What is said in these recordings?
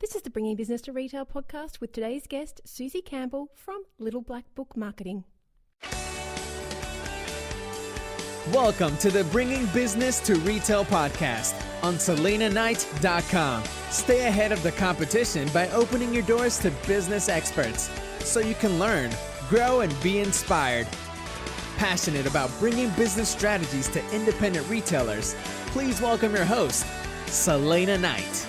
This is the Bringing Business to Retail podcast with today's guest, Susie Campbell from Little Black Book Marketing. Welcome to the Bringing Business to Retail podcast on SelenaKnight.com. Stay ahead of the competition by opening your doors to business experts so you can learn, grow, and be inspired. Passionate about bringing business strategies to independent retailers, please welcome your host, Selena Knight.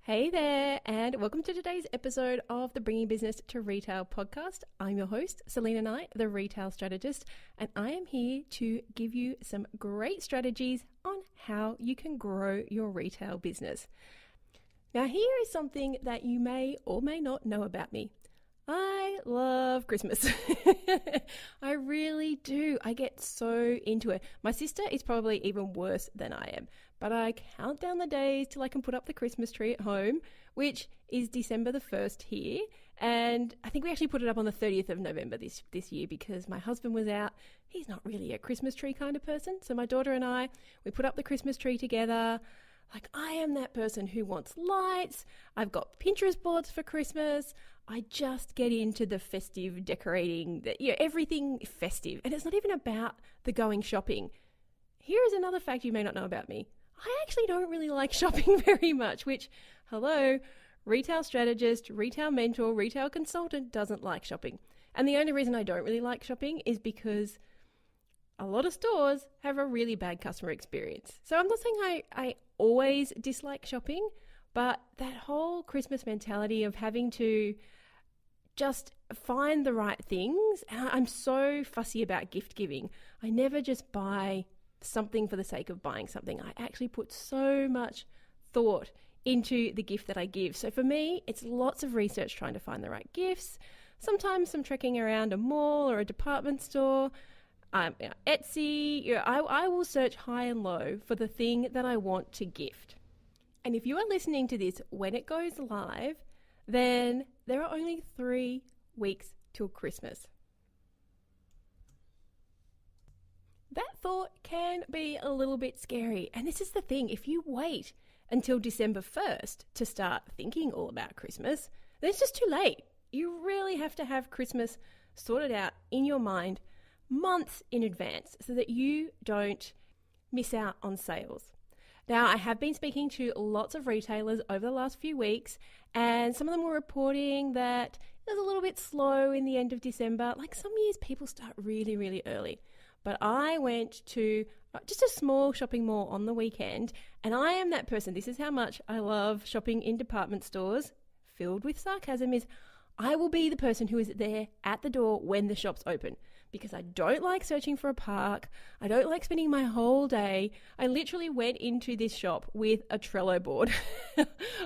Hey there, and welcome to today's episode of the Bringing Business to Retail podcast. I'm your host, Selena Knight, the retail strategist, and I am here to give you some great strategies on how you can grow your retail business. Now, here is something that you may or may not know about me. I love Christmas. I really do. I get so into it. My sister is probably even worse than I am, but I count down the days till I can put up the Christmas tree at home, which is December the 1st here. And I think we actually put it up on the 30th of November this year because my husband was out. He's not really a Christmas tree kind of person. So my daughter and I, we put up the Christmas tree together. Like, I am that person who wants lights. I've got Pinterest boards for Christmas. I just get into the festive decorating, everything festive. And it's not even about the going shopping. Here is another fact you may not know about me. I actually don't really like shopping very much, which, hello, retail strategist, retail mentor, retail consultant doesn't like shopping. And the only reason I don't really like shopping is because a lot of stores have a really bad customer experience. So I'm not saying I always dislike shopping, but that whole Christmas mentality of having to just find the right things. And I'm so fussy about gift giving. I never just buy something for the sake of buying something. I actually put so much thought into the gift that I give. So for me, it's lots of research trying to find the right gifts. Sometimes some trekking around a mall or a department store. Etsy, I will search high and low for the thing that I want to gift. And if you are listening to this when it goes live, then there are only 3 weeks till Christmas. That thought can be a little bit scary. And this is the thing, if you wait until December 1st to start thinking all about Christmas, then it's just too late. You really have to have Christmas sorted out in your mind months in advance so that you don't miss out on sales. Now, I have been speaking to lots of retailers over the last few weeks, and some of them were reporting that it was a little bit slow in the end of December. Like, some years people start really, really early. But I went to just a small shopping mall on the weekend, and I am that person. This is how much I love shopping in department stores. Filled with sarcasm is I will be the person who is there at the door when the shops open, because I don't like searching for a park. I don't like spending my whole day. I literally went into this shop with a Trello board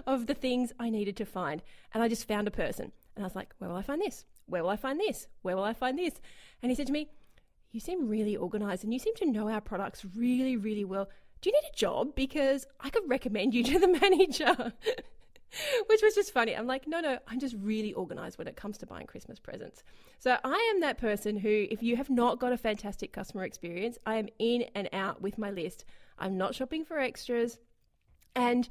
of the things I needed to find. And I just found a person. And I was like, where will I find this? Where will I find this? Where will I find this? And he said to me, you seem really organized and you seem to know our products really, really well. Do you need a job? Because I could recommend you to the manager. Which was just funny. I'm like, no, I'm just really organized when it comes to buying Christmas presents. So I am that person who, if you have not got a fantastic customer experience, I am in and out with my list. I'm not shopping for extras. And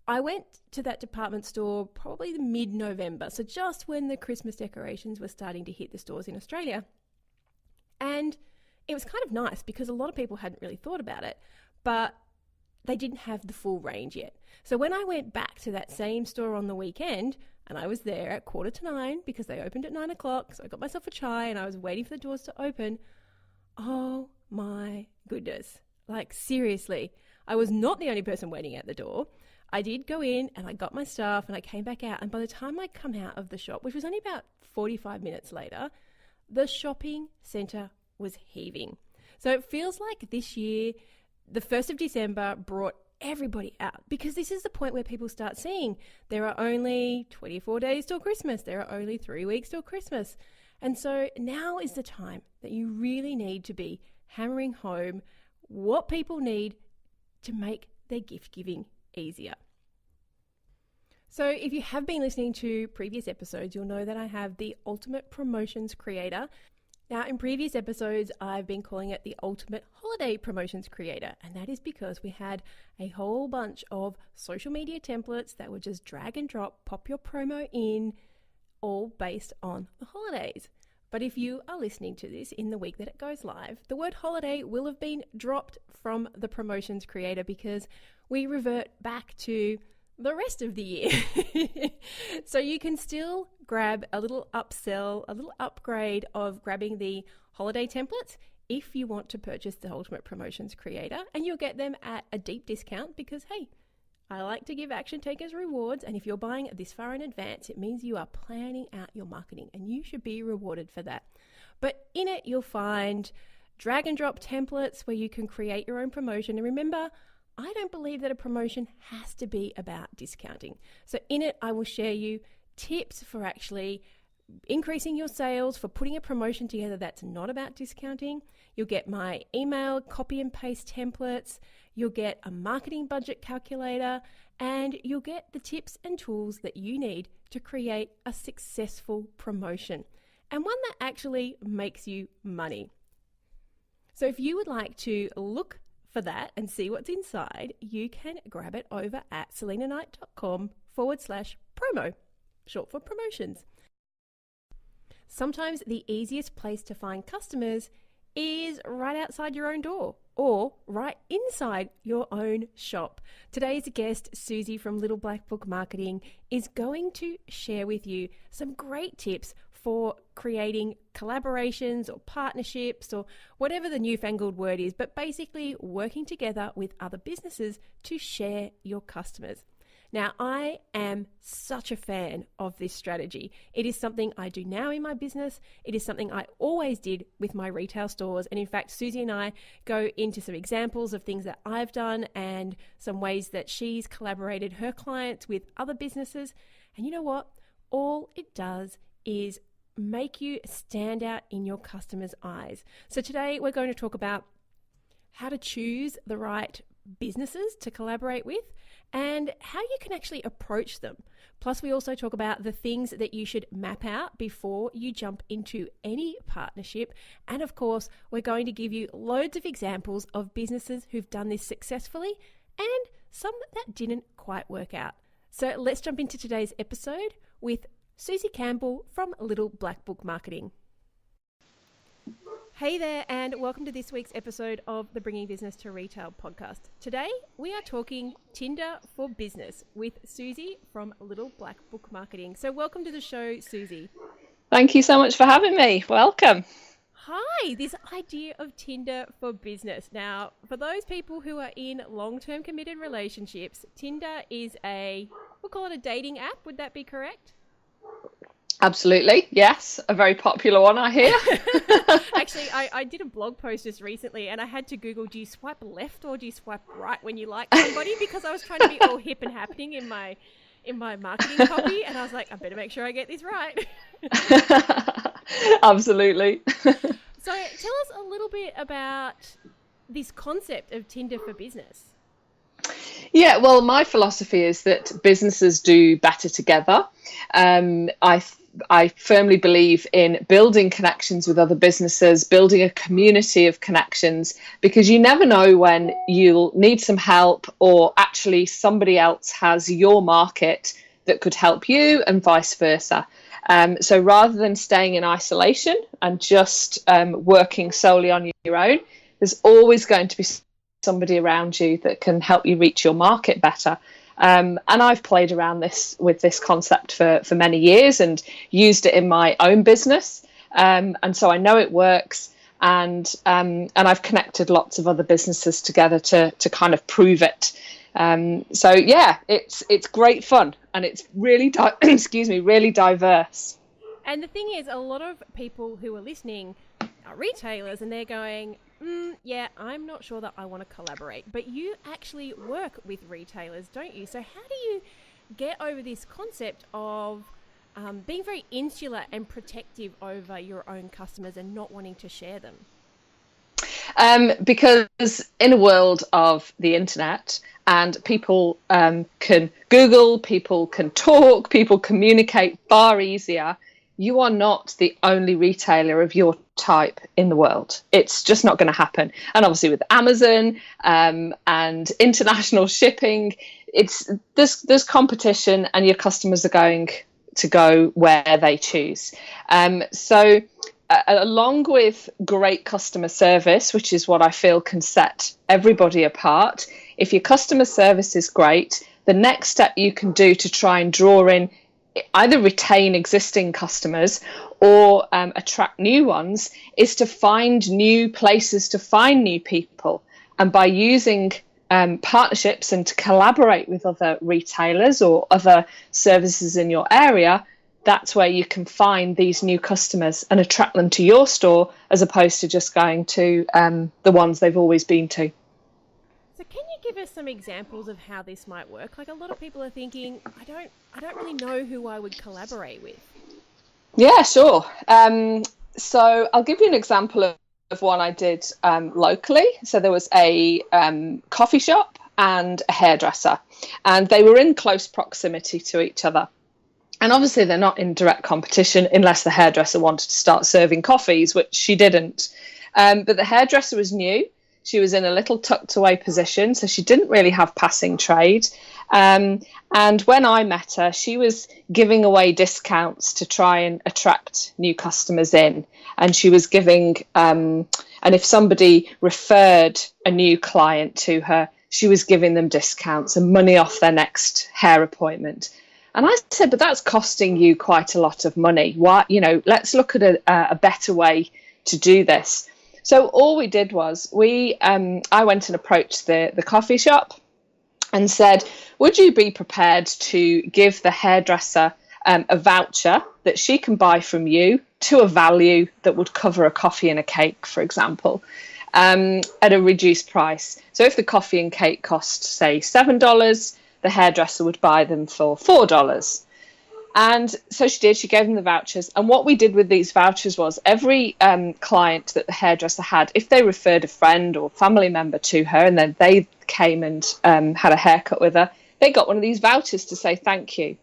I went to that department store probably mid-November, so just when the Christmas decorations were starting to hit the stores in Australia. And it was kind of nice because a lot of people hadn't really thought about it, but they didn't have the full range yet. So when I went back to that same store on the weekend, and I was there at 8:45 because they opened at 9 o'clock, so I got myself a chai and I was waiting for the doors to open. Oh my goodness. Like, seriously, I was not the only person waiting at the door. I did go in and I got my stuff and I came back out. And by the time I come out of the shop, which was only about 45 minutes later, the shopping centre was heaving. So it feels like this year, the 1st of December brought everybody out, because this is the point where people start seeing there are only 24 days till Christmas. There are only 3 weeks till Christmas. And so now is the time that you really need to be hammering home what people need to make their gift giving easier. So if you have been listening to previous episodes, you'll know that I have the Ultimate Promotions Creator. Now, in previous episodes, I've been calling it the ultimate holiday promotions creator, and that is because we had a whole bunch of social media templates that were just drag and drop, pop your promo in, all based on the holidays. But if you are listening to this in the week that it goes live, the word holiday will have been dropped from the promotions creator because we revert back to the rest of the year. So you can still grab a little upsell, a little upgrade of grabbing the holiday templates if you want to purchase the Ultimate Promotions Creator, and you'll get them at a deep discount because, hey, I like to give action takers rewards, and if you're buying this far in advance, it means you are planning out your marketing and you should be rewarded for that. But in it, you'll find drag and drop templates where you can create your own promotion. And remember, I don't believe that a promotion has to be about discounting. So in it, I will share you tips for actually increasing your sales, for putting a promotion together that's not about discounting. You'll get my email copy and paste templates. You'll get a marketing budget calculator, and you'll get the tips and tools that you need to create a successful promotion and one that actually makes you money. So if you would like to look for that and see what's inside, you can grab it over at selenaknight.com/promo, short for promotions. Sometimes the easiest place to find customers is right outside your own door or right inside your own shop. Today's guest, Susie from Little Black Book Marketing, is going to share with you some great tips for creating collaborations or partnerships or whatever the newfangled word is, but basically working together with other businesses to share your customers. Now, I am such a fan of this strategy. It is something I do now in my business. It is something I always did with my retail stores. And in fact, Susie and I go into some examples of things that I've done and some ways that she's collaborated her clients with other businesses. And you know what? All it does is make you stand out in your customers' eyes. So today we're going to talk about how to choose the right businesses to collaborate with and how you can actually approach them. Plus, we also talk about the things that you should map out before you jump into any partnership. And of course, we're going to give you loads of examples of businesses who've done this successfully and some that didn't quite work out. So let's jump into today's episode with Susie Campbell from Little Black Book Marketing. Hey there, and welcome to this week's episode of the Bringing Business to Retail podcast. Today, we are talking Tinder for Business with Susie from Little Black Book Marketing. So welcome to the show, Susie. Thank you so much for having me. Welcome. Hi, this idea of Tinder for Business. Now, for those people who are in long-term committed relationships, Tinder is we'll call it a dating app. Would that be correct? Absolutely. Yes. A very popular one, I hear. Actually, I did a blog post just recently and I had to Google, do you swipe left or do you swipe right when you like somebody? Because I was trying to be all hip and happening in my marketing copy. And I was like, I better make sure I get this right. Absolutely. So tell us a little bit about this concept of Tinder for Business. Yeah, well, my philosophy is that businesses do better together. I firmly believe in building connections with other businesses, building a community of connections, because you never know when you'll need some help or actually somebody else has your market that could help you and vice versa. So rather than staying in isolation and just working solely on your own, there's always going to be somebody around you that can help you reach your market better. And I've played around with this concept for many years and used it in my own business. And so I know it works. And I've connected lots of other businesses together to kind of prove it. So yeah, it's great fun and it's really really diverse. And the thing is, a lot of people who are listening are retailers and they're going, yeah, I'm not sure that I want to collaborate. But you actually work with retailers, don't you? So how do you get over this concept of being very insular and protective over your own customers and not wanting to share them? Because in a world of the internet and people can Google, people can talk, people communicate far easier, you are not the only retailer of your type in the world. It's just not going to happen. And obviously with Amazon and international shipping, there's competition, and your customers are going to go where they choose. So along with great customer service, which is what I feel can set everybody apart, if your customer service is great, the next step you can do to try and draw in, either retain existing customers or attract new ones, is to find new places to find new people. And by using partnerships and to collaborate with other retailers or other services in your area, that's where you can find these new customers and attract them to your store, as opposed to just going to the ones they've always been to. So can you give us some examples of how this might work? Like, a lot of people are thinking, I don't really know who I would collaborate with. Yeah, sure. So I'll give you an example of one I did locally. So there was a coffee shop and a hairdresser, and they were in close proximity to each other. And obviously they're not in direct competition unless the hairdresser wanted to start serving coffees, which she didn't. But the hairdresser was new. She was in a little tucked away position, so she didn't really have passing trade. And when I met her, she was giving away discounts to try and attract new customers in. And she was giving, and if somebody referred a new client to her, she was giving them discounts and money off their next hair appointment. And I said, but that's costing you quite a lot of money. Why, let's look at a better way to do this. So all we did was I went and approached the coffee shop and said, would you be prepared to give the hairdresser a voucher that she can buy from you to a value that would cover a coffee and a cake, for example, at a reduced price? So if the coffee and cake cost, say, $7, the hairdresser would buy them for $4. And so she did. She gave them the vouchers. And what we did with these vouchers was every client that the hairdresser had, if they referred a friend or family member to her and then they came and had a haircut with her, they got one of these vouchers to say thank you.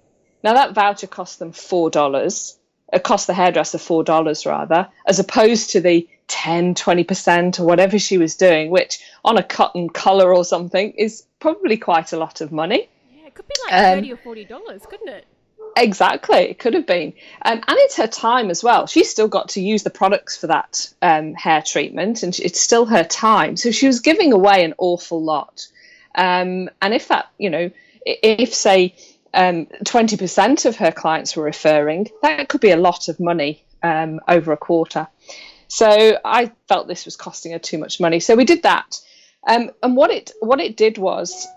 Now, that voucher cost them $4. It cost the hairdresser $4 rather, as opposed to the 10, 20% or whatever she was doing, which on a cut and colour or something is probably quite a lot of money. Yeah, it could be like $30 or $40, couldn't it? Exactly, it could have been. And it's her time as well. She's still got to use the products for that hair treatment, and it's still her time. So she was giving away an awful lot. And if that, if say 20% of her clients were referring, that could be a lot of money over a quarter. So I felt this was costing her too much money. So we did that. And what it did was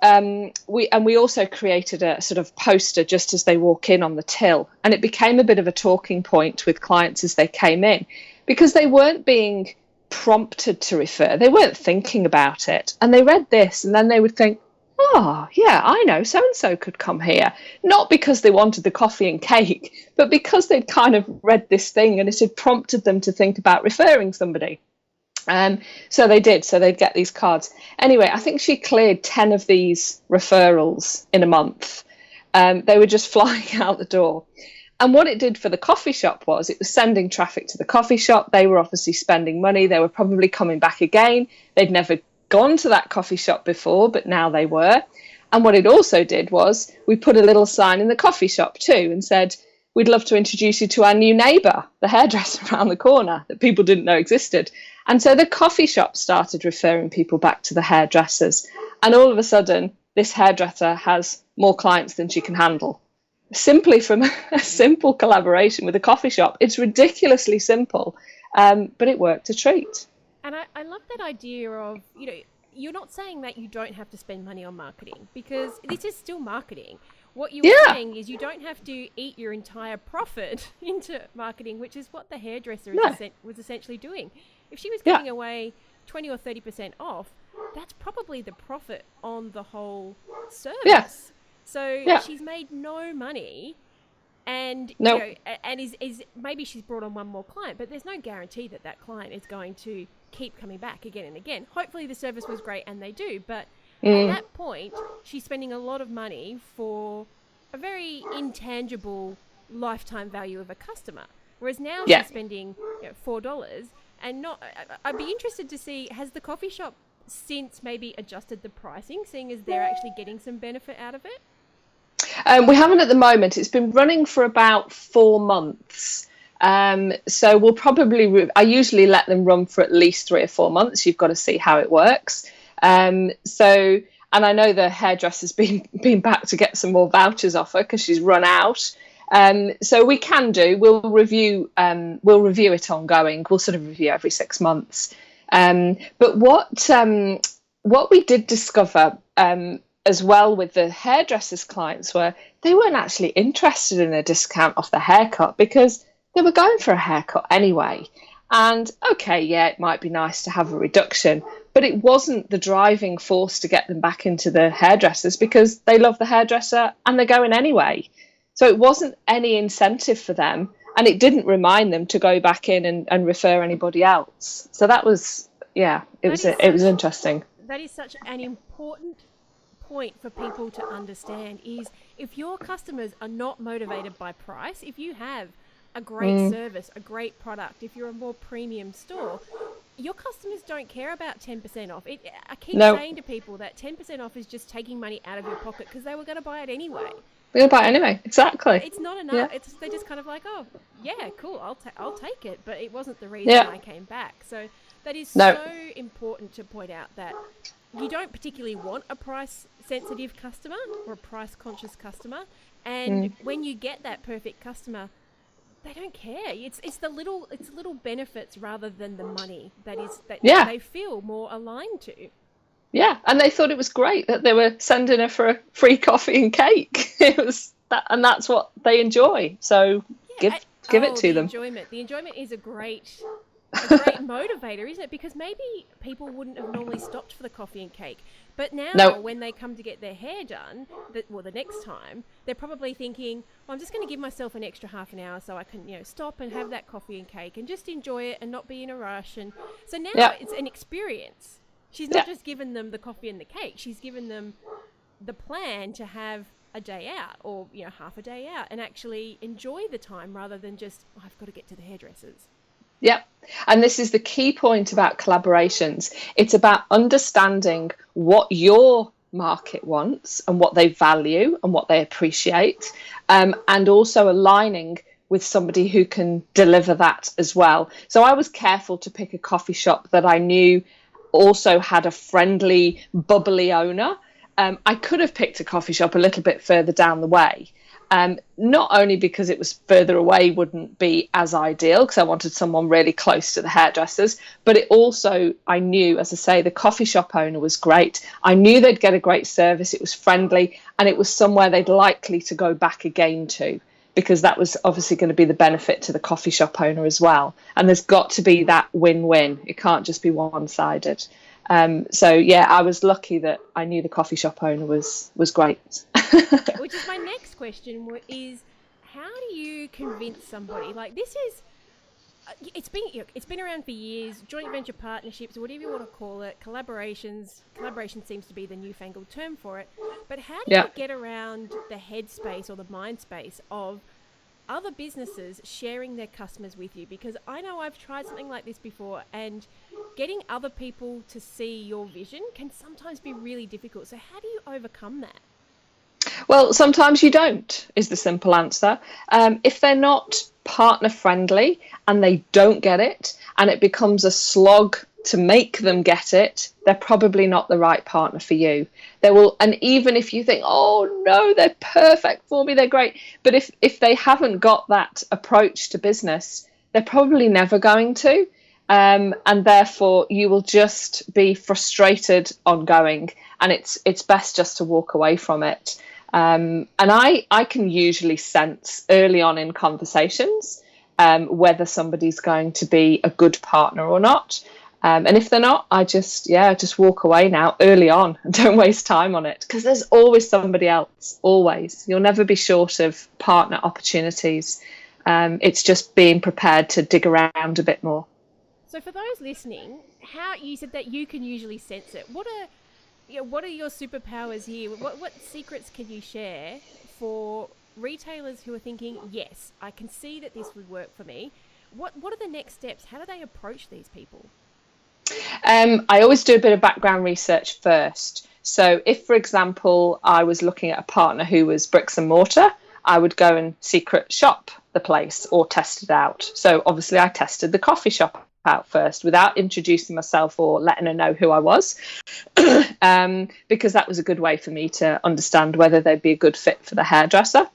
we also created a sort of poster just as they walk in on the till, and it became a bit of a talking point with clients as they came in, because they weren't being prompted to refer, they weren't thinking about it, and they read this and then they would think, oh yeah, I know so and so could come here, not because they wanted the coffee and cake, but because they'd kind of read this thing and it had prompted them to think about referring somebody. So they did. So they'd get these cards. Anyway, I think she cleared 10 of these referrals in a month. They were just flying out the door. And what it did for the coffee shop was it was sending traffic to the coffee shop. They were obviously spending money. They were probably coming back again. They'd never gone to that coffee shop before, but now they were. And what it also did was we put a little sign in the coffee shop too and said, we'd love to introduce you to our new neighbour, the hairdresser around the corner that people didn't know existed. And so the coffee shop started referring people back to the hairdressers. And all of a sudden, this hairdresser has more clients than she can handle, simply from a simple collaboration with a coffee shop. It's ridiculously simple, but it worked a treat. And I love that idea of, you're not saying that you don't have to spend money on marketing, because this is still marketing. What you're saying is you don't have to eat your entire profit into marketing, which is what the hairdresser was essentially doing. If she was giving away 20 or 30% off, that's probably the profit on the whole service. Yeah. So she's made no money, and and is maybe she's brought on one more client, but there's no guarantee that that client is going to keep coming back again and again. Hopefully the service was great and they do, but at that point she's spending a lot of money for a very intangible lifetime value of a customer. Whereas now Yeah. she's spending $4 and not. I'd be interested to see, has the coffee shop since maybe adjusted the pricing, seeing as they're actually getting some benefit out of it? We haven't at the moment. It's been running for about 4 months. So we'll probably, I usually let them run for at least 3 or 4 months. You've got to see how it works. And I know the hairdresser's been back to get some more vouchers off her because she's run out. So we'll review it ongoing. We'll sort of review every 6 months. But what we did discover as well with the hairdressers clients were they weren't actually interested in a discount off the haircut because they were going for a haircut anyway. And okay, yeah, it might be nice to have a reduction, but it wasn't the driving force to get them back into the hairdressers because they love the hairdresser and they're going anyway. So it wasn't any incentive for them, and it didn't remind them to go back in and refer anybody else. So that was, it was interesting. That is such an important point for people to understand, is if your customers are not motivated by price, if you have a great service, a great product, if you're a more premium store, your customers don't care about 10% off. I keep saying to people that 10% off is just taking money out of your pocket because they were going to buy it anyway. They'll buy it anyway, exactly. It's not enough. Yeah. They're just kind of like, oh, yeah, cool, I'll take it. But it wasn't the reason I came back. So that is so important to point out that you don't particularly want a price-sensitive customer or a price-conscious customer. And when you get that perfect customer, they don't care. It's the little benefits rather than the money that they feel more aligned to. Yeah, and they thought it was great that they were sending her for a free coffee and cake. It was that, and that's what they enjoy. So give it to them. The enjoyment is a great motivator, isn't it? Because maybe people wouldn't have normally stopped for the coffee and cake, but now when they come to get their hair done, the next time, they're probably thinking, well, I'm just going to give myself an extra half an hour so I can stop and have that coffee and cake and just enjoy it and not be in a rush. And so now it's an experience. She's not just given them the coffee and the cake. She's given them the plan to have a day out or half a day out and actually enjoy the time rather than just, I've got to get to the hairdressers. Yep. And this is the key point about collaborations. It's about understanding what your market wants and what they value and what they appreciate, and also aligning with somebody who can deliver that as well. So I was careful to pick a coffee shop that I knew also had a friendly, bubbly owner. I could have picked a coffee shop a little bit further down the way. Not only because it was further away wouldn't be as ideal because I wanted someone really close to the hairdressers, but it also, I knew, as I say, the coffee shop owner was great. I knew they'd get a great service. It was friendly and it was somewhere they'd likely to go back again to, because that was obviously going to be the benefit to the coffee shop owner as well. And there's got to be that win-win. It can't just be one-sided. I was lucky that I knew the coffee shop owner was great. Which is my next question, is how do you convince somebody? Like, this is, it's been around for years, joint venture partnerships, whatever you want to call it, collaboration seems to be the newfangled term for it. But how do you get around the headspace or the mind space of other businesses sharing their customers with you? Because I know I've tried something like this before, and getting other people to see your vision can sometimes be really difficult. So how do you overcome that? Well, sometimes you don't, is the simple answer. If they're not partner friendly and they don't get it and it becomes a slog to make them get it, they're probably not the right partner for you. And even if you think, oh no, they're perfect for me, they're great. But if they haven't got that approach to business, they're probably never going to. And therefore you will just be frustrated ongoing, and it's best just to walk away from it. And I can usually sense early on in conversations whether somebody's going to be a good partner or not. And if they're not, I just walk away now early on and don't waste time on it, because there's always somebody else, always. You'll never be short of partner opportunities. It's just being prepared to dig around a bit more. So for those listening, how you said that you can usually sense it. What are your superpowers here? What secrets can you share for retailers who are thinking, yes, I can see that this would work for me, what are the next steps? How do they approach these people? I always do a bit of background research first. So if, for example, I was looking at a partner who was bricks and mortar, I would go and secret shop the place or test it out. So obviously I tested the coffee shop out first without introducing myself or letting her know who I was, because that was a good way for me to understand whether they'd be a good fit for the hairdresser.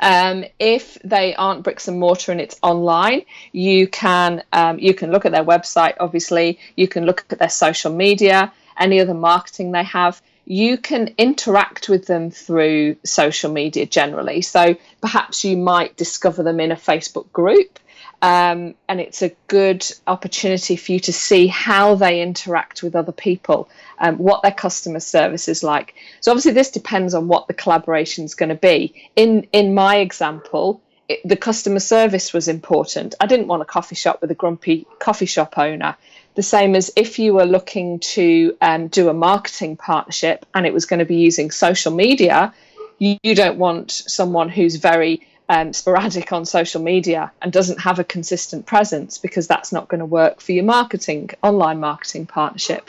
If they aren't bricks and mortar and it's online, you can look at their website. Obviously, you can look at their social media, any other marketing they have. You can interact with them through social media generally. So perhaps you might discover them in a Facebook group. And it's a good opportunity for you to see how they interact with other people, what their customer service is like. So obviously this depends on what the collaboration is going to be. In my example, the customer service was important. I didn't want a coffee shop with a grumpy coffee shop owner. The same as if you were looking to do a marketing partnership and it was going to be using social media, you don't want someone who's very sporadic on social media and doesn't have a consistent presence, because that's not going to work for your online marketing partnership.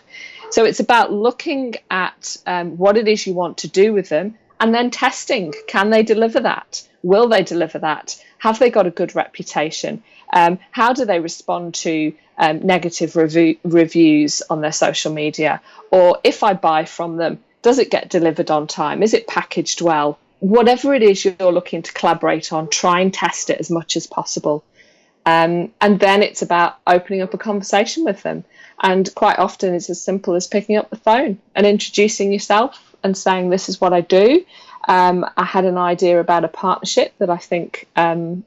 So it's about looking at what it is you want to do with them and then testing. Can they deliver that? Will they deliver that? Have they got a good reputation? How do they respond to negative reviews on their social media? Or if I buy from them, does it get delivered on time? Is it packaged well? Whatever it is you're looking to collaborate on, try and test it as much as possible. And then it's about opening up a conversation with them. And quite often it's as simple as picking up the phone and introducing yourself and saying, this is what I do. I had an idea about a partnership that I think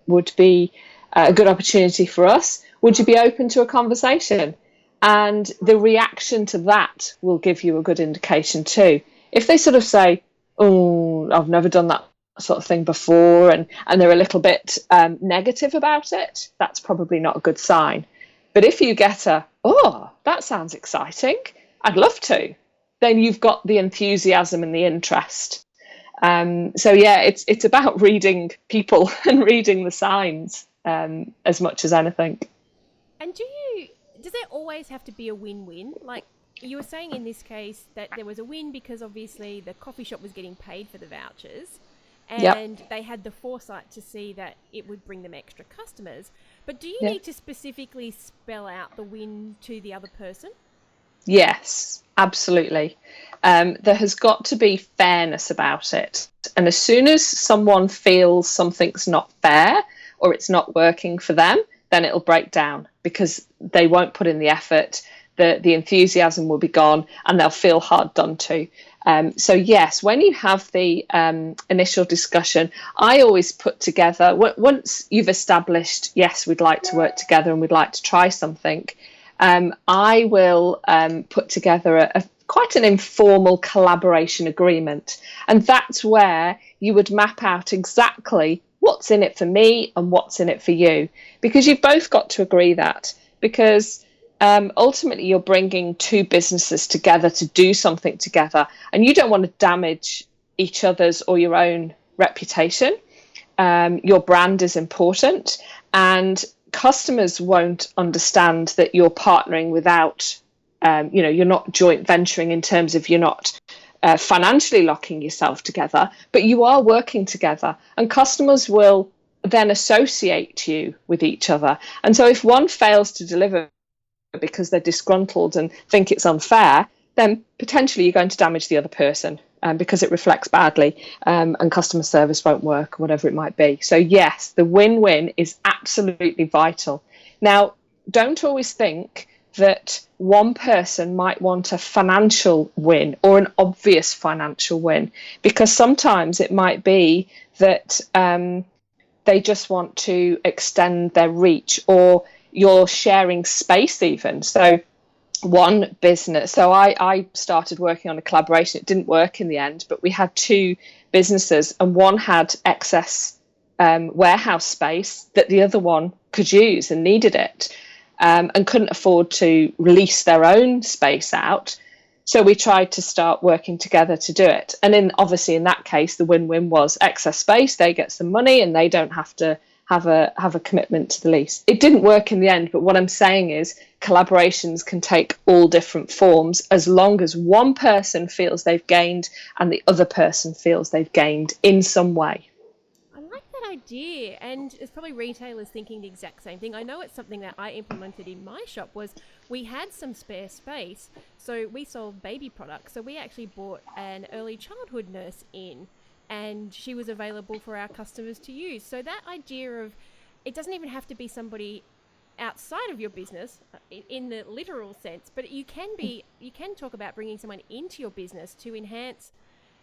would be a good opportunity for us. Would you be open to a conversation? And the reaction to that will give you a good indication too. If they sort of say, oh, I've never done that sort of thing before, and they're a little bit negative about it, that's probably not a good sign. But if you get oh, that sounds exciting, I'd love to, then you've got the enthusiasm and the interest. So yeah, it's about reading people and reading the signs as much as anything. And does there always have to be a win-win? Like, you were saying in this case that there was a win because obviously the coffee shop was getting paid for the vouchers and they had the foresight to see that it would bring them extra customers. But do you need to specifically spell out the win to the other person? Yes, absolutely. There has got to be fairness about it. And as soon as someone feels something's not fair or it's not working for them, then it'll break down because they won't put in the effort. The enthusiasm will be gone and they'll feel hard done to. So yes, when you have the initial discussion, I always put together, once you've established, yes, we'd like to work together and we'd like to try something, I will put together quite an informal collaboration agreement. And that's where you would map out exactly what's in it for me and what's in it for you, because you've both got to agree that, because ultimately you're bringing two businesses together to do something together, and you don't want to damage each other's or your own reputation. Your brand is important, and customers won't understand that you're partnering without, you're not joint venturing in terms of you're not financially locking yourself together, but you are working together, and customers will then associate you with each other. And so if one fails to deliver because they're disgruntled and think it's unfair, then potentially you're going to damage the other person because it reflects badly, and customer service won't work, whatever it might be. So yes, the win-win is absolutely vital. Now, don't always think that one person might want a financial win or an obvious financial win, because sometimes it might be that they just want to extend their reach, or you're sharing space even. So one business, so I started working on a collaboration. It didn't work in the end, but we had two businesses, and one had excess warehouse space that the other one could use and needed it, and couldn't afford to release their own space out. So we tried to start working together to do it. And obviously in that case, the win-win was excess space. They get some money and they don't have to have a commitment to the lease. It didn't work in the end, but what I'm saying is collaborations can take all different forms as long as one person feels they've gained and the other person feels they've gained in some way. I like that idea, and it's probably retailers thinking the exact same thing. I know it's something that I implemented in my shop. Was we had some spare space, so we sold baby products, so we actually brought an early childhood nurse in, and she was available for our customers to use. So that idea of, it doesn't even have to be somebody outside of your business in the literal sense, but you can talk about bringing someone into your business to enhance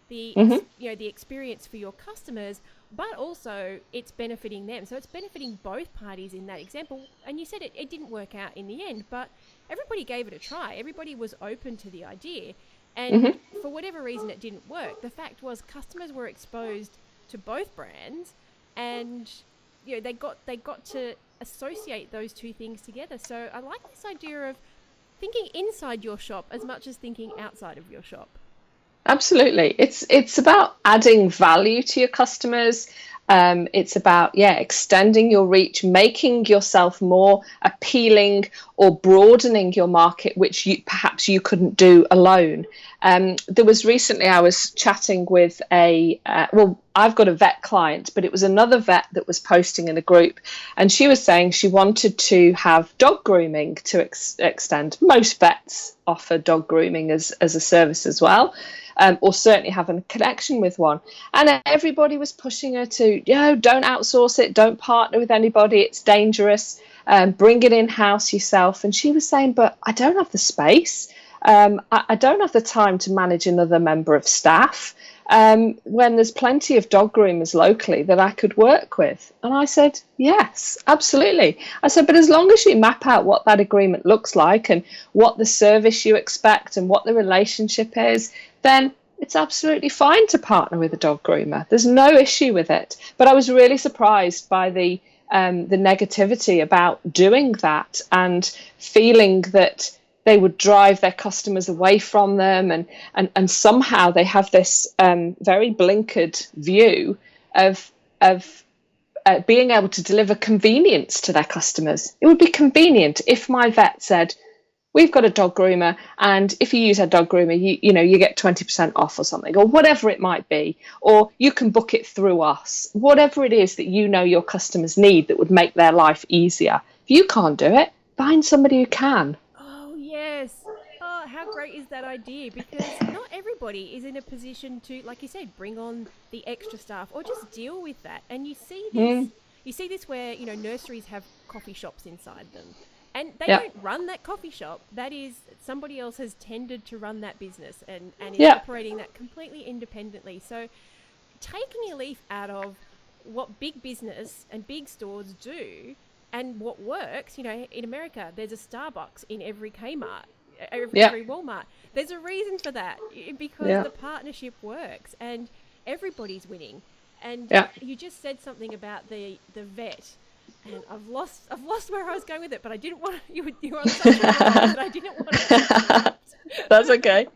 the the experience for your customers, but also it's benefiting them. So it's benefiting both parties in that example. And you said it didn't work out in the end, but everybody gave it a try. Everybody was open to the idea. And for whatever reason it didn't work. The fact was customers were exposed to both brands, and they got to associate those two things together. So I like this idea of thinking inside your shop as much as thinking outside of your shop. Absolutely. It's about adding value to your customers. It's about, extending your reach, making yourself more appealing or broadening your market, which perhaps you couldn't do alone. There was recently, I was chatting with I've got a vet client, but it was another vet that was posting in a group, and she was saying she wanted to have dog grooming to extend. Most vets offer dog grooming as a service as well. Or certainly having a connection with one. And everybody was pushing her to, don't outsource it, don't partner with anybody, it's dangerous, bring it in-house yourself. And she was saying, but I don't have the space. I don't have the time to manage another member of staff when there's plenty of dog groomers locally that I could work with. And I said, yes, absolutely. I said, but as long as you map out what that agreement looks like and what the service you expect and what the relationship is, then it's absolutely fine to partner with a dog groomer. There's no issue with it. But I was really surprised by the negativity about doing that and feeling that they would drive their customers away from them, and somehow they have this very blinkered view of being able to deliver convenience to their customers. It would be convenient if my vet said, we've got a dog groomer, and if you use our dog groomer, you get 20% off or something, or whatever it might be, or you can book it through us. Whatever it is that your customers need that would make their life easier. If you can't do it, find somebody who can. Oh, yes. Oh, how great is that idea? Because not everybody is in a position to, like you said, bring on the extra staff or just deal with that. And you see this, where, nurseries have coffee shops inside them. And they don't run that coffee shop. That is, somebody else has tended to run that business and is operating that completely independently. So taking a leaf out of what big business and big stores do and what works, in America, there's a Starbucks in every Kmart, every Walmart. There's a reason for that, because the partnership works and everybody's winning. And you just said something about the vet. And I've lost where I was going with it, but I didn't want to, you were on such a that I didn't want to. That's okay.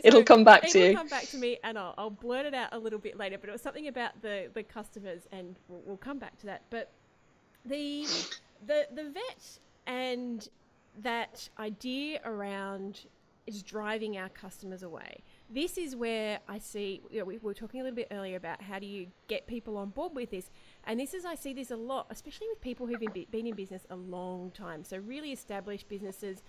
It'll come back to you. It'll come back to me, and I'll blurt it out a little bit later. But it was something about the customers, and we'll come back to that. But the vet and that idea around is driving our customers away. This is where I see, we were talking a little bit earlier about how do you get people on board with this. And I see this a lot, especially with people who've been in business a long time. So really established businesses,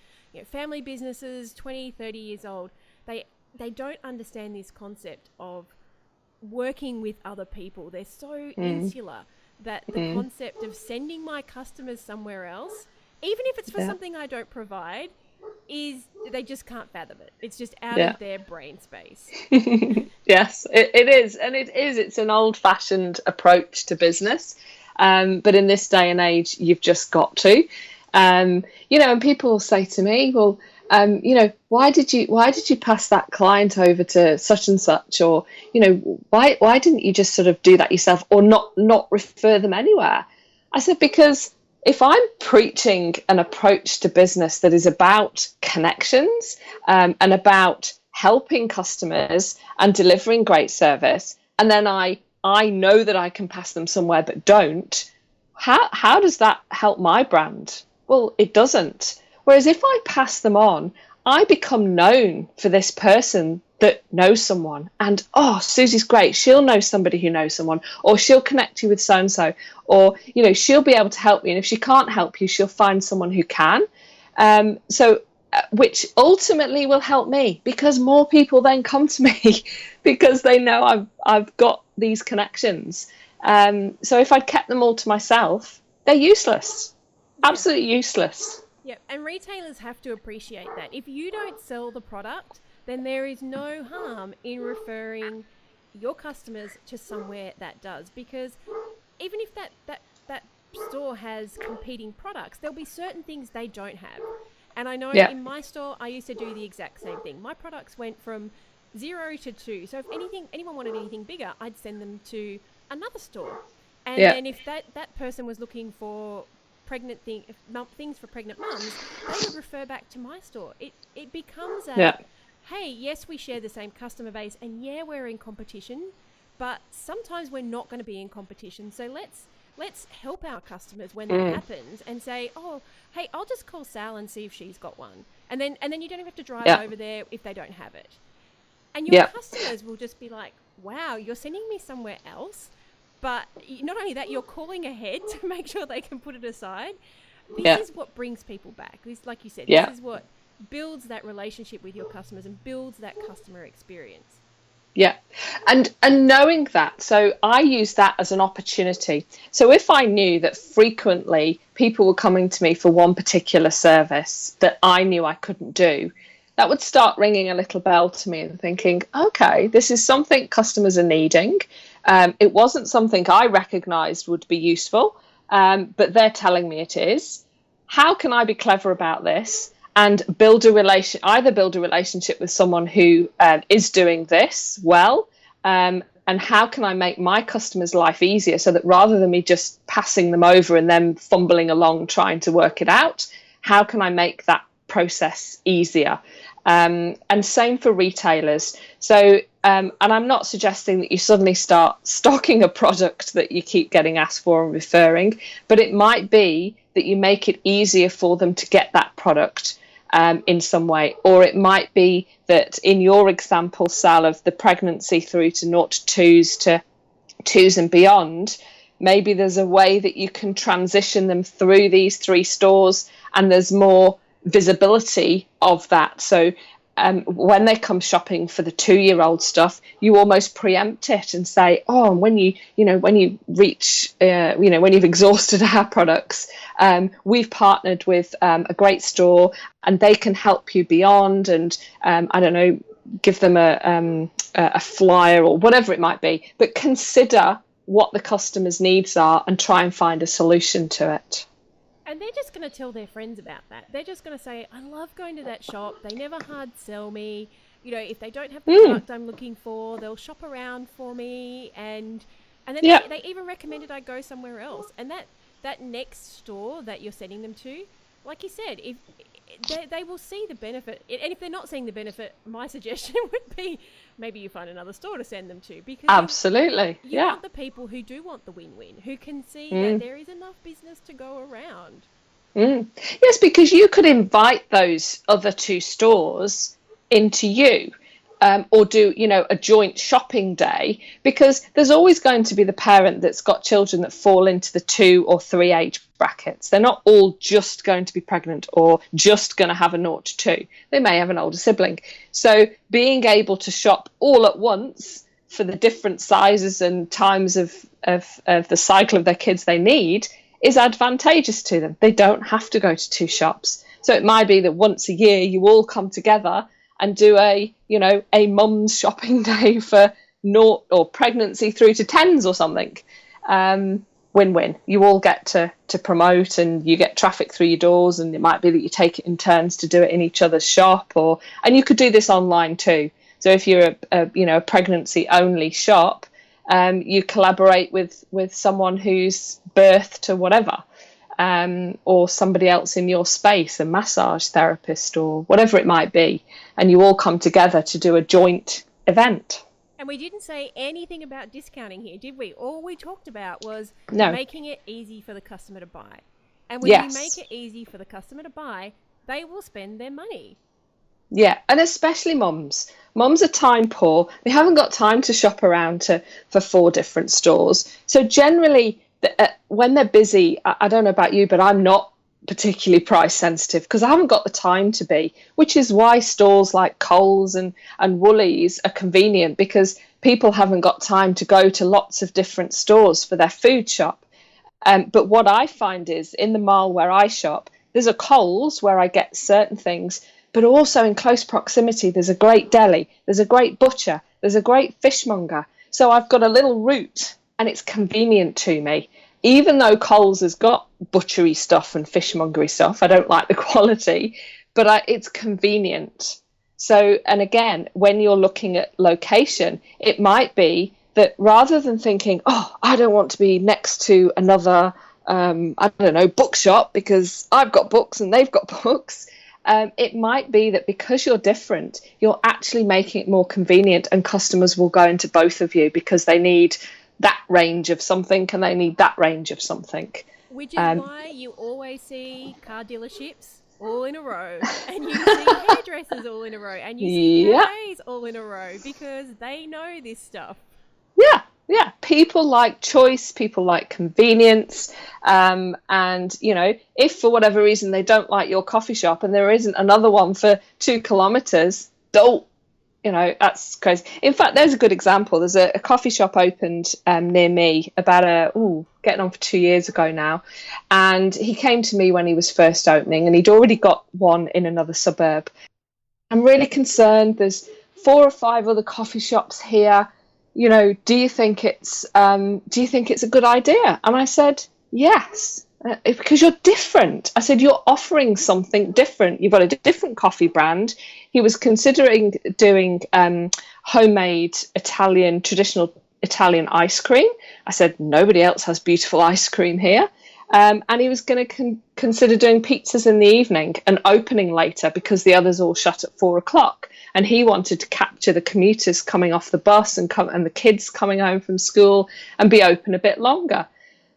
family businesses, 20, 30 years old. They don't understand this concept of working with other people. They're so insular that the concept of sending my customers somewhere else, even if it's for something I don't provide, they just can't fathom it. It's just out of their brain space. Yes, it is. And it's an old-fashioned approach to business. But in this day and age, you've just got to. And people say to me, well, why did you pass that client over to such and such? Or, why didn't you just sort of do that yourself or not refer them anywhere? I said, because if I'm preaching an approach to business that is about connections and about helping customers and delivering great service, and then I know that I can pass them somewhere but don't, how does that help my brand? Well, it doesn't. Whereas if I pass them on, I become known for this person that knows someone, and Susie's great, she'll know somebody who knows someone, or she'll connect you with so and so, or she'll be able to help you, and if she can't help you, she'll find someone who can. Which ultimately will help me, because more people then come to me because they know I've got these connections. So if I'd kept them all to myself, they're useless. Absolutely useless. Yeah, and retailers have to appreciate that. If you don't sell the product, then there is no harm in referring your customers to somewhere that does, because even if that store has competing products, there'll be certain things they don't have. And I know in my store, I used to do the exact same thing. My products went from 0 to 2. So if anyone wanted anything bigger, I'd send them to another store. And then if that person was looking for things for pregnant mums, they would refer back to my store. It becomes hey, yes, we share the same customer base, and we're in competition, but sometimes we're not going to be in competition. So let's help our customers when that happens, and say, hey, I'll just call Sal and see if she's got one. And then you don't even have to drive over there if they don't have it. And your customers will just be like, wow, you're sending me somewhere else. But not only that, you're calling ahead to make sure they can put it aside. This is what brings people back. This, like you said, this is what builds that relationship with your customers and builds that customer experience. Yeah. And knowing that, so I use that as an opportunity. So if I knew that frequently people were coming to me for one particular service that I knew I couldn't do, that would start ringing a little bell to me and thinking, okay, this is something customers are needing. It wasn't something I recognised would be useful, but they're telling me it is. How can I be clever about this and build a relationship with someone who is doing this well? And how can I make my customers' life easier, so that rather than me just passing them over and them fumbling along trying to work it out, how can I make that process easier? And same for retailers. So, and I'm not suggesting that you suddenly start stocking a product that you keep getting asked for and referring, but it might be that you make it easier for them to get that product in some way. Or it might be that in your example, Sal, of the pregnancy through to 0 to 2s to 2s and beyond, maybe there's a way that you can transition them through these 3 stores, and there's more visibility of that. So when they come shopping for the 2-year-old stuff, you almost preempt it and say, when you reach, when you've exhausted our products, we've partnered with a great store and they can help you beyond, and I don't know, give them a flyer or whatever it might be, but consider what the customer's needs are and try and find a solution to it. And they're just going to tell their friends about that. They're just going to say, I love going to that shop. They never hard sell me. If they don't have the product I'm looking for, they'll shop around for me. And then they even recommended I go somewhere else. And that next store that you're sending them to, like you said, if they will see the benefit. And if they're not seeing the benefit, my suggestion would be maybe you find another store to send them to. Because absolutely, you want the people who do want the win-win, who can see that there is enough business to go around. Yes, because you could invite those other 2 stores into you. Or do, a joint shopping day, because there's always going to be the parent that's got children that fall into the 2 or 3 age brackets. They're not all just going to be pregnant or just going to have a 0 to 2. They may have an older sibling. So being able to shop all at once for the different sizes and times of the cycle of their kids they need is advantageous to them. They don't have to go to 2 shops. So it might be that once a year you all come together and do a mum's shopping day for 0 or pregnancy through to 10s or something. Win-win. You all get to promote, and you get traffic through your doors, and it might be that you take it in turns to do it in each other's shop, and you could do this online too. So if you're a pregnancy only shop, you collaborate with someone who's birthed or whatever. or somebody else in your space, a massage therapist or whatever it might be, and you all come together to do a joint event. And we didn't say anything about discounting here, did we? All we talked about was making it easy for the customer to buy. And when you make it easy for the customer to buy, they will spend their money. Yeah, and especially mums. Mums are time poor. They haven't got time to shop around for 4 different stores. So generally, when they're busy, I don't know about you, but I'm not particularly price sensitive because I haven't got the time to be, which is why stores like Coles and Woolies are convenient, because people haven't got time to go to lots of different stores for their food shop. But what I find is in the mall where I shop, there's a Coles where I get certain things, but also in close proximity, there's a great deli, there's a great butcher, there's a great fishmonger. So I've got a little route and it's convenient to me. Even though Coles has got butchery stuff and fishmongery stuff, I don't like the quality, but it's convenient. So, and again, when you're looking at location, it might be that rather than thinking, oh, I don't want to be next to another, I don't know, bookshop because I've got books and they've got books, it might be that because you're different, you're actually making it more convenient, and customers will go into both of you because they need that range of something and they need that range of something. Which is why you always see car dealerships all in a row, and you see hairdressers all in a row, and you see cafes all in a row, because they know this stuff. Yeah. People like choice, people like convenience. And, you know, if for whatever reason they don't like your coffee shop and there isn't another one for 2 kilometres, don't. You know, that's crazy. In fact, there's a good example. There's a coffee shop opened near me about getting on for 2 years ago now. And he came to me when he was first opening, and he'd already got one in another suburb. I'm really concerned. There's 4 or 5 other coffee shops here. You know, do you think it's a good idea? And I said, yes. Because you're different. I said, you're offering something different. You've got a different coffee brand. He was considering doing homemade traditional Italian ice cream. I said, nobody else has beautiful ice cream here. And he was going to consider doing pizzas in the evening and opening later because the others all shut at 4:00. And he wanted to capture the commuters coming off the bus and the kids coming home from school and be open a bit longer.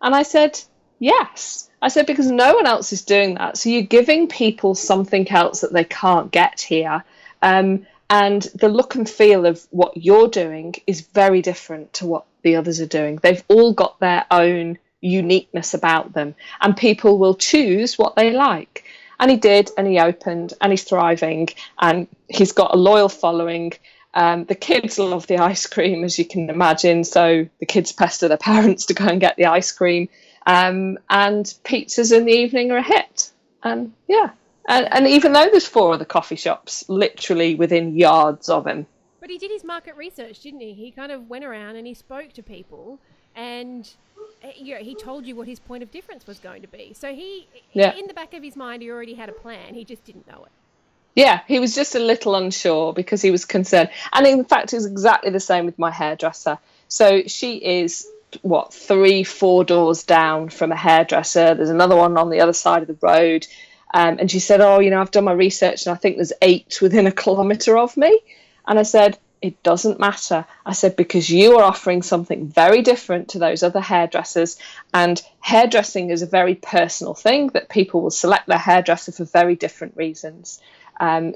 And I said, yes. I said, because no one else is doing that. So you're giving people something else that they can't get here. And the look and feel of what you're doing is very different to what the others are doing. They've all got their own uniqueness about them, and people will choose what they like. And he did, and he opened, and he's thriving, and he's got a loyal following. The kids love the ice cream, as you can imagine. So the kids pester their parents to go and get the ice cream. And pizzas in the evening are a hit. And and even though there's 4 other coffee shops literally within yards of him. But he did his market research, didn't he? He kind of went around and he spoke to people, and he told you what his point of difference was going to be. So in the back of his mind, he already had a plan. He just didn't know it. Yeah, he was just a little unsure because he was concerned. And in fact, it's exactly the same with my hairdresser. So she is 3-4 doors down from a hairdresser. There's another one on the other side of the road. And she said, I've done my research and I think there's 8 within 1 kilometre of me. And I said, it doesn't matter. I said, because you are offering something very different to those other hairdressers. And hairdressing is a very personal thing that people will select their hairdresser for very different reasons.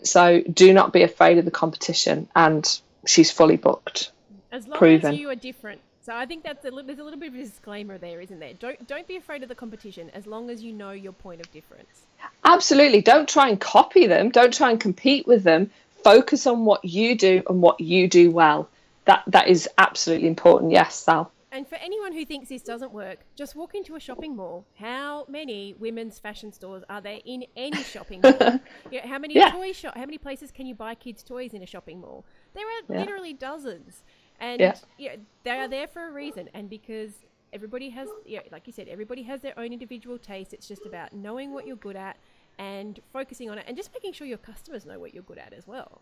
So do not be afraid of the competition. And she's fully booked. As long proven. As you are different. So I think there's a little bit of a disclaimer there, isn't there? Don't be afraid of the competition as long as you know your point of difference. Absolutely. Don't try and copy them. Don't try and compete with them. Focus on what you do and what you do well. That is absolutely important. Yes, Sal. And for anyone who thinks this doesn't work, just walk into a shopping mall. How many women's fashion stores are there in any shopping mall? How many how many places can you buy kids' toys in a shopping mall? There are literally dozens. And they are there for a reason. And because everybody has, like you said, everybody has their own individual taste. It's just about knowing what you're good at and focusing on it, and just making sure your customers know what you're good at as well.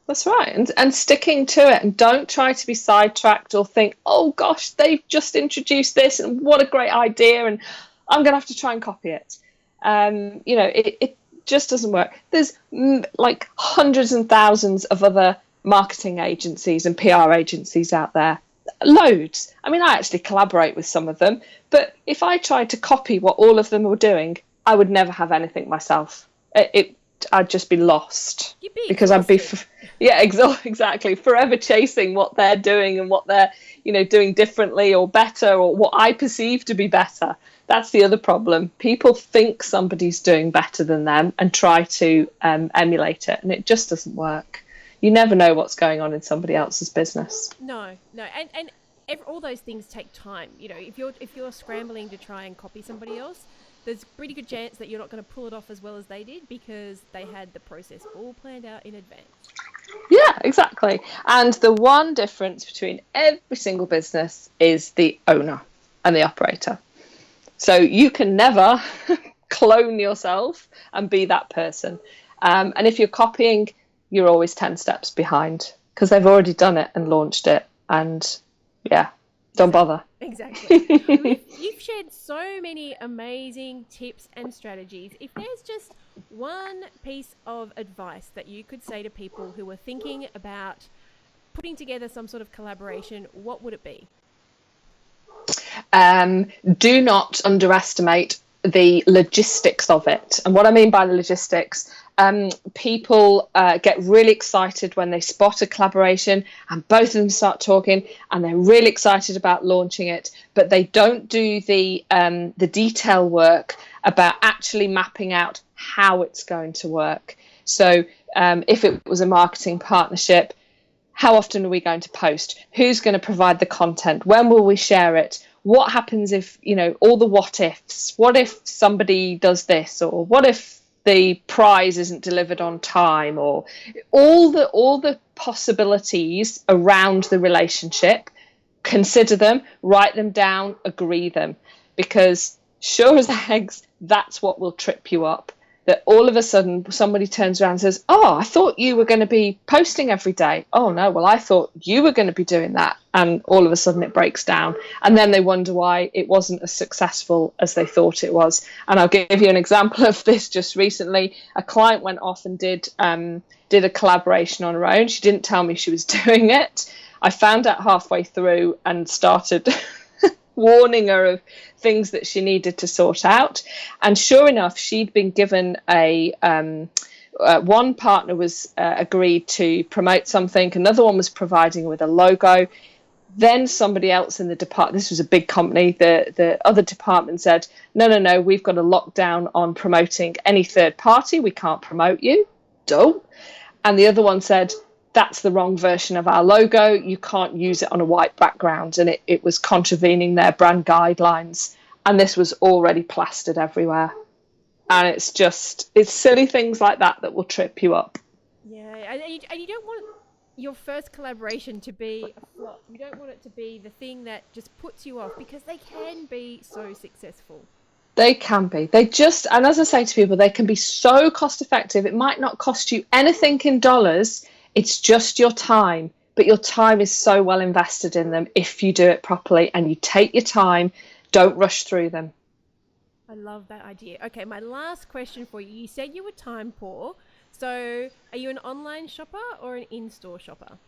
That's right. And sticking to it, and don't try to be sidetracked or think, oh gosh, they've just introduced this and what a great idea, and I'm going to have to try and copy it. It just doesn't work. There's like hundreds and thousands of other marketing agencies and PR agencies out there. Loads. I mean, I actually collaborate with some of them, but if I tried to copy what all of them were doing, I would never have anything myself. I'd just be lost. You'd be because exhausted. Exactly, forever chasing what they're doing and what they're doing differently or better, or what I perceive to be better. That's the other problem. People think somebody's doing better than them and try to emulate it, and it just doesn't work. You never know what's going on in somebody else's business. No, and all those things take time. If you're scrambling to try and copy somebody else, there's a pretty good chance that you're not going to pull it off as well as they did, because they had the process all planned out in advance. Yeah, exactly. And the one difference between every single business is the owner and the operator. So you can never clone yourself and be that person. And if you're copying, you're always 10 steps behind, because they've already done it and launched it. And yeah, don't bother. Exactly. You've shared so many amazing tips and strategies. If there's just one piece of advice that you could say to people who are thinking about putting together some sort of collaboration, what would it be? Do not underestimate the logistics of it. And what I mean by the logistics, people get really excited when they spot a collaboration and both of them start talking and they're really excited about launching it, but they don't do the detail work about actually mapping out how it's going to work. So if it was a marketing partnership, how often are we going to post? Who's going to provide the content? When will we share it? What happens if, all the what ifs? What if somebody does this? Or what if the prize isn't delivered on time? Or all the possibilities around the relationship. Consider them, write them down, agree them. Because sure as eggs, that's what will trip you up. That all of a sudden somebody turns around and says, oh, I thought you were going to be posting every day. Oh, no, well, I thought you were going to be doing that. And all of a sudden it breaks down. And then they wonder why it wasn't as successful as they thought it was. And I'll give you an example of this just recently. A client went off and did a collaboration on her own. She didn't tell me she was doing it. I found out halfway through and started warning her of things that she needed to sort out. And sure enough, she'd been given one partner was agreed to promote something, another one was providing her with a logo. Then somebody else in the department, this was a big company, the other department said, no, we've got a lockdown on promoting any third party. We can't promote you. Don't. And the other one said, that's the wrong version of our logo. You can't use it on a white background. And it was contravening their brand guidelines. And this was already plastered everywhere. And it's silly things like that will trip you up. Yeah, and you don't want your first collaboration to be a flop. You don't want it to be the thing that just puts you off, because they can be so successful. They can be. And as I say to people, they can be so cost effective. It might not cost you anything in dollars. It's just your time, but your time is so well invested in them if you do it properly and you take your time, don't rush through them. I love that idea. Okay, my last question for you. You said you were time poor. So are you an online shopper or an in-store shopper?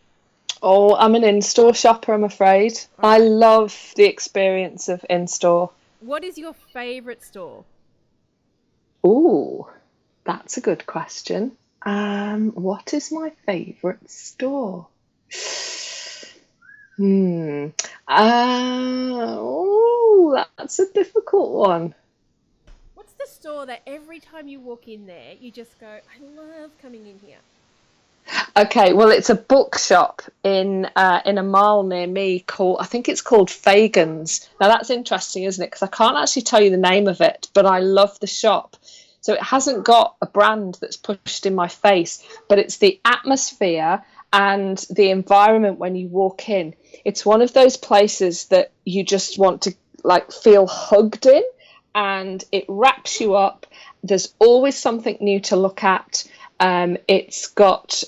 Oh, I'm an in-store shopper, I'm afraid. Right. I love the experience of in-store. What is your favourite store? Ooh, that's a good question. What is my favourite store? That's a difficult one. What's the store that every time you walk in there, you just go, I love coming in here? Okay, well, it's a bookshop in a mile near me called, I think it's called Fagan's. Now that's interesting, isn't it? Because I can't actually tell you the name of it, but I love the shop. So it hasn't got a brand that's pushed in my face, but it's the atmosphere and the environment when you walk in. It's one of those places that you just want to feel hugged in, and it wraps you up. There's always something new to look at. It's got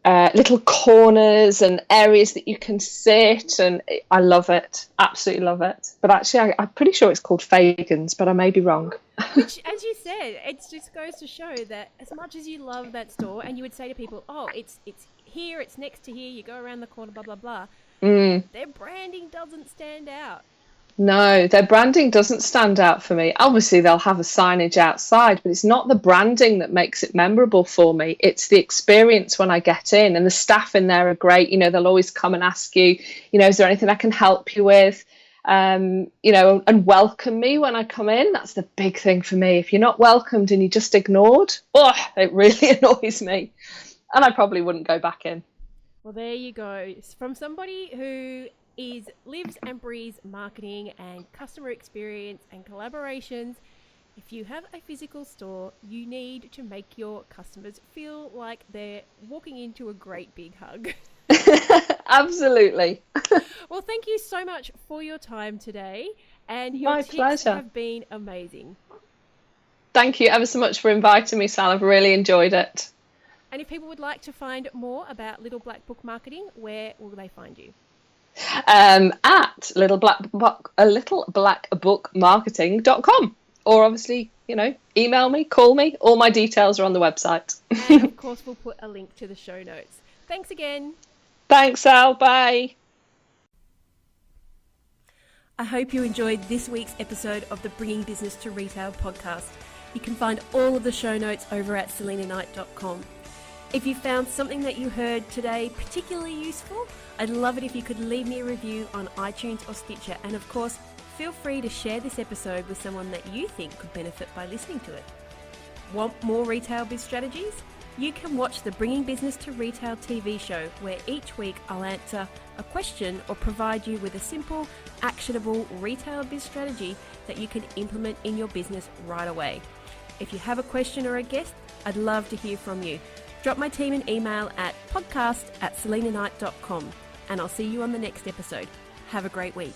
little corners and areas that you can sit, and I love it, absolutely love it. But actually, I'm pretty sure it's called Fagan's, but I may be wrong. Which, as you said, it just goes to show that as much as you love that store, and you would say to people, oh, it's here, it's next to here, you go around the corner, blah, blah, blah, their branding doesn't stand out. No, their branding doesn't stand out for me. Obviously, they'll have a signage outside, but it's not the branding that makes it memorable for me. It's the experience when I get in, and the staff in there are great. You know, they'll always come and ask you, you know, is there anything I can help you with? You know, and welcome me when I come in. That's the big thing for me. If you're not welcomed and you're just ignored, oh, it really annoys me. And I probably wouldn't go back in. Well, there you go. From somebody who lives and breathes marketing and customer experience and collaborations. If you have a physical store, you need to make your customers feel like they're walking into a great big hug. Absolutely. Well, thank you so much for your time today, and your My tips pleasure. have been amazing. Thank you ever so much for inviting me, Sal. I've really enjoyed it. And if people would like to find more about Little Black Book Marketing, where will they find you? At littleblackbookmarketing.com, or obviously, you know, email me, call me. All my details are on the website. And of course, we'll put a link to the show notes. Thanks again. Thanks, Sal. Bye. I hope you enjoyed this week's episode of the Bringing Business to Retail podcast. You can find all of the show notes over at selenaknight.com. If you found something that you heard today particularly useful, I'd love it if you could leave me a review on iTunes or Stitcher. And of course, feel free to share this episode with someone that you think could benefit by listening to it. Want more retail biz strategies? You can watch the Bringing Business to Retail TV show, where each week I'll answer a question or provide you with a simple, actionable retail biz strategy that you can implement in your business right away. If you have a question or a guest, I'd love to hear from you. Drop my team an email at podcast@selenaknight.com, and I'll see you on the next episode. Have a great week.